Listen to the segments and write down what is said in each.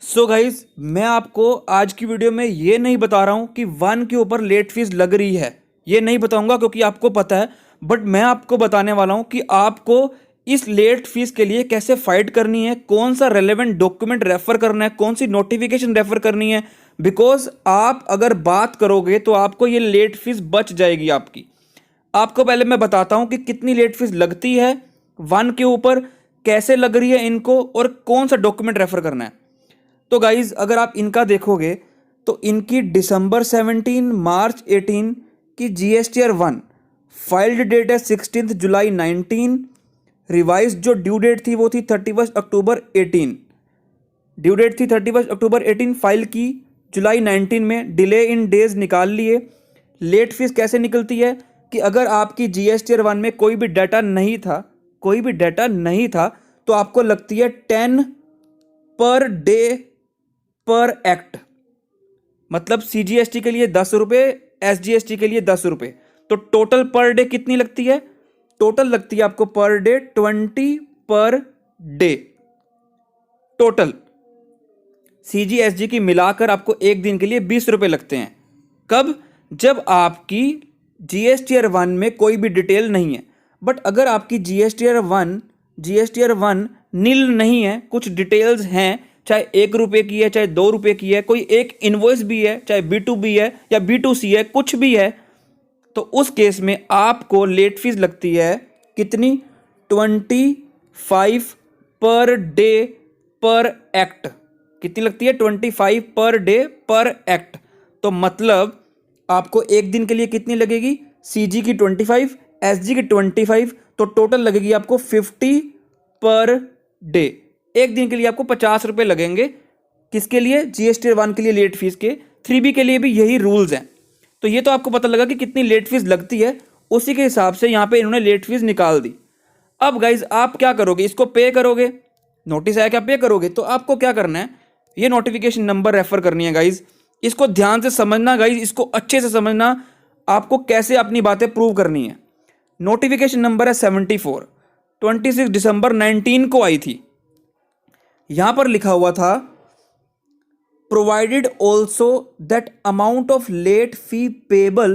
So guys मैं आपको आज की वीडियो में ये नहीं बता रहा हूँ कि वन के ऊपर लेट फीस लग रही है। ये नहीं बताऊंगा क्योंकि आपको पता है। बट मैं आपको बताने वाला हूँ कि आपको इस लेट फीस के लिए कैसे फाइट करनी है, कौन सा रेलेवेंट डॉक्यूमेंट रेफर करना है, कौन सी नोटिफिकेशन रेफर करनी है। बिकॉज आप अगर बात करोगे तो आपको ये लेट फीस बच जाएगी आपकी। आपको पहले मैं बताता हूँ कि कितनी लेट फीस लगती है वन के ऊपर, कैसे लग रही है इनको, और कौन सा डॉक्यूमेंट रेफर करना है। तो गाइज अगर आप इनका देखोगे तो इनकी दिसंबर 17, मार्च 18 की GSTR 1 फाइल्ड डेट है 16 जुलाई 19। रिवाइज जो ड्यू डेट थी वो थी 31 अक्टूबर 18। ड्यू डेट थी 31 अक्टूबर 18, फाइल की जुलाई 19 में, डिले इन डेज निकाल लिए। लेट फीस कैसे निकलती है कि अगर आपकी GSTR 1 में कोई भी डाटा नहीं था, कोई भी डाटा नहीं था, तो आपको लगती है 10 पर डे पर एक्ट। मतलब CGST के लिए 10 रुपये, SGST के लिए 10 रुपये। तो टोटल पर डे कितनी लगती है? टोटल लगती है आपको per day 20 per day. Total CGSG की मिलाकर आपको एक दिन के लिए 20 रुपये लगते हैं। कब? जब आपकी GSTR 1 में कोई भी डिटेल नहीं है। बट अगर आपकी GSTR 1 नील नहीं है, कुछ डिटेल्स हैं, चाहे 1 रुपये की है, चाहे 2 रुपये की है, कोई एक इनवॉइस भी है, चाहे B2B है या B2C है, कुछ भी है, तो उस केस में आपको लेट फीस लगती है कितनी? 25 पर डे पर एक्ट। कितनी लगती है? 25 पर डे पर एक्ट। तो मतलब आपको एक दिन के लिए कितनी लगेगी? CG की 25, SG की 25, तो टोटल लगेगी आपको 50 पर डे। एक दिन के लिए आपको 50 रुपये लगेंगे। किसके लिए? GSTR 1 के लिए लेट फीस के। 3B के लिए भी यही रूल्स हैं। तो ये तो आपको पता लगा कि कितनी लेट फीस लगती है, उसी के हिसाब से यहाँ पे इन्होंने लेट फीस निकाल दी। अब गाइज आप क्या करोगे? इसको पे करोगे, नोटिस आया क्या, पे करोगे, तो आपको क्या करना है, ये नोटिफिकेशन नंबर रेफर करनी है गाइज। इसको ध्यान से समझना गाइज, इसको अच्छे से समझना, आपको कैसे अपनी बातें प्रूव करनी है। नोटिफिकेशन नंबर है 74, 26 दिसंबर 19 को आई थी। यहां पर लिखा हुआ था, provided also that amount of late fee payable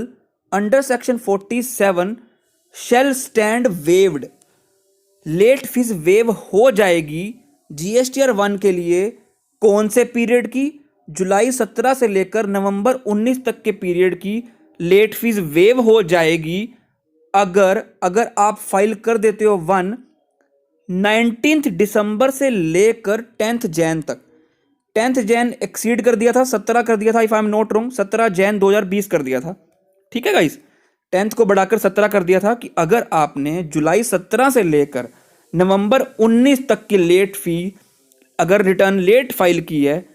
under section 47 shall stand waived. Late fees waive हो जाएगी GSTR 1 के लिए। कौन से पीरियड की? जुलाई 17 से लेकर नवंबर 19 तक के पीरियड की लेट फीस वेव हो जाएगी अगर अगर आप फाइल कर देते हो 19 दिसंबर से लेकर 10 जैन तक। 10 जैन एक्सीड कर दिया था, 17 कर दिया था, if I am not wrong, 17 Jain 2020 कर दिया था। ठीक है गाइस, 10 को बढ़ाकर 17 कर दिया था कि अगर आपने जुलाई 17 से लेकर नवंबर 19 तक की लेट फी अगर रिटर्न लेट फाइल की है,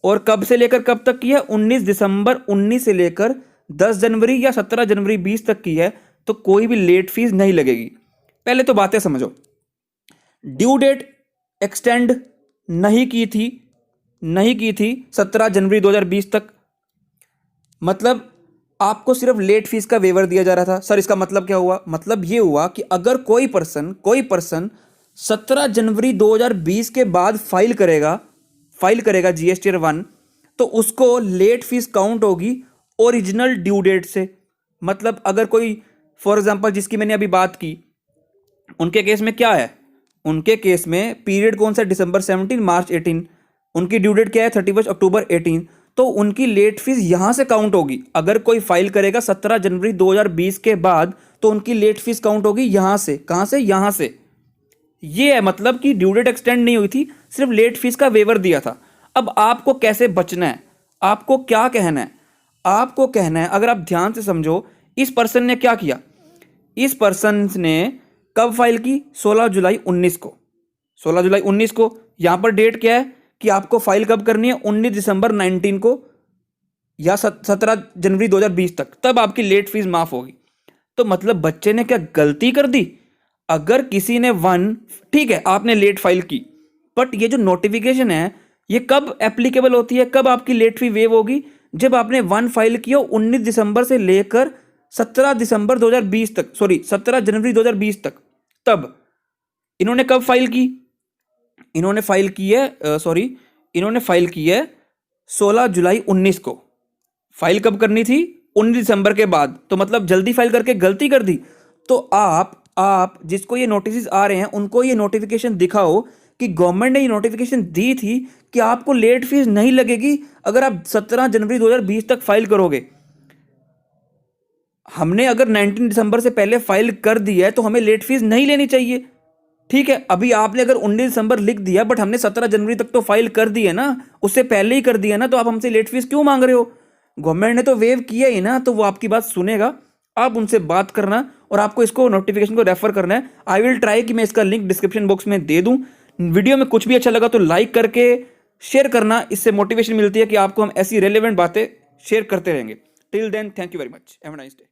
और कब से लेकर कब तक की है? 19 दिसंबर 19 से लेकर 10 जनवरी या 17 जनवरी 20 तक की है, तो कोई भी लेट फीस नहीं लगेगी। पहले तो बातें समझो। ड्यू डेट एक्सटेंड नहीं की थी, 17 जनवरी 2020 तक। मतलब आपको सिर्फ लेट फीस का वेवर दिया जा रहा था। सर इसका मतलब क्या हुआ? मतलब ये हुआ कि अगर कोई पर्सन 17 जनवरी 2020 के बाद फाइल करेगा GSTR 1, तो उसको लेट फीस काउंट होगी ओरिजिनल ड्यू डेट से। मतलब अगर कोई, फॉर एग्जांपल जिसकी मैंने अभी बात की, उनके केस में क्या है? उनके केस में पीरियड कौन सा? दिसंबर 17, मार्च 18। उनकी ड्यू डेट क्या है? 31 अक्टूबर 18। तो उनकी लेट फीस यहां से काउंट होगी। अगर कोई फाइल करेगा 17 जनवरी 2020 के बाद, तो उनकी लेट फीस काउंट होगी यहां से। कहां से? यहां से। ये है मतलब कि ड्यू डेट एक्सटेंड नहीं हुई थी, सिर्फ लेट फीस का वेवर दिया था। अब आपको कैसे बचना है? आपको क्या कहना है? आपको कहना है, अगर आप ध्यान से समझो, इस पर्सन ने क्या किया? इस पर्सन ने कब फाइल की? 16 जुलाई 19 को। 16 जुलाई 19 को। यहां पर डेट क्या है कि आपको फाइल कब करनी है? 19 दिसंबर 19 को या 17 जनवरी 2020 तक, तब आपकी लेट फीस माफ होगी। तो मतलब बच्चे ने क्या गलती कर दी? अगर किसी ने ठीक है, आपने लेट फाइल की, बट ये जो नोटिफिकेशन है ये कब एप्लीकेबल होती है? कब आपकी लेट फी वेव होगी? जब आपने फाइल किया 19 दिसंबर से लेकर 17 दिसंबर 2020 तक, सॉरी 17 जनवरी 2020 तक। तब इन्होंने कब फाइल की? इन्होंने फाइल की है, सॉरी, इन्होंने फाइल की है 16 जुलाई 19 को। फाइल कब करनी थी? 19 दिसंबर के बाद। तो मतलब जल्दी फाइल करके गलती कर दी। तो आप जिसको ये नोटिस आ रहे हैं उनको ये नोटिफिकेशन दिखाओ कि गवर्नमेंट ने ये नोटिफिकेशन दी थी कि आपको लेट फीस नहीं लगेगी अगर आप 17 जनवरी 2020 तक फाइल करोगे। हमने अगर 19 दिसंबर से पहले फाइल कर दिया है तो हमें लेट फीस नहीं लेनी चाहिए। ठीक है, अभी आपने अगर 19 दिसंबर लिख दिया बट हमने 17 जनवरी तक तो फाइल कर दी है ना, उससे पहले ही कर दिया ना, तो आप हमसे लेट फीस क्यों मांग रहे हो? गवर्नमेंट ने तो वेव किया ही ना, तो वो आपकी बात सुनेगा। आप उनसे बात करना और आपको इसको नोटिफिकेशन को रेफर करना है। आई विल ट्राई कि मैं इसका लिंक डिस्क्रिप्शन बॉक्स में दे दूं। वीडियो में कुछ भी अच्छा लगा तो लाइक करके शेयर करना, इससे मोटिवेशन मिलती है कि आपको हम ऐसी रेलेवेंट बातें शेयर करते रहेंगे। Till then, thank you very much, have a nice day.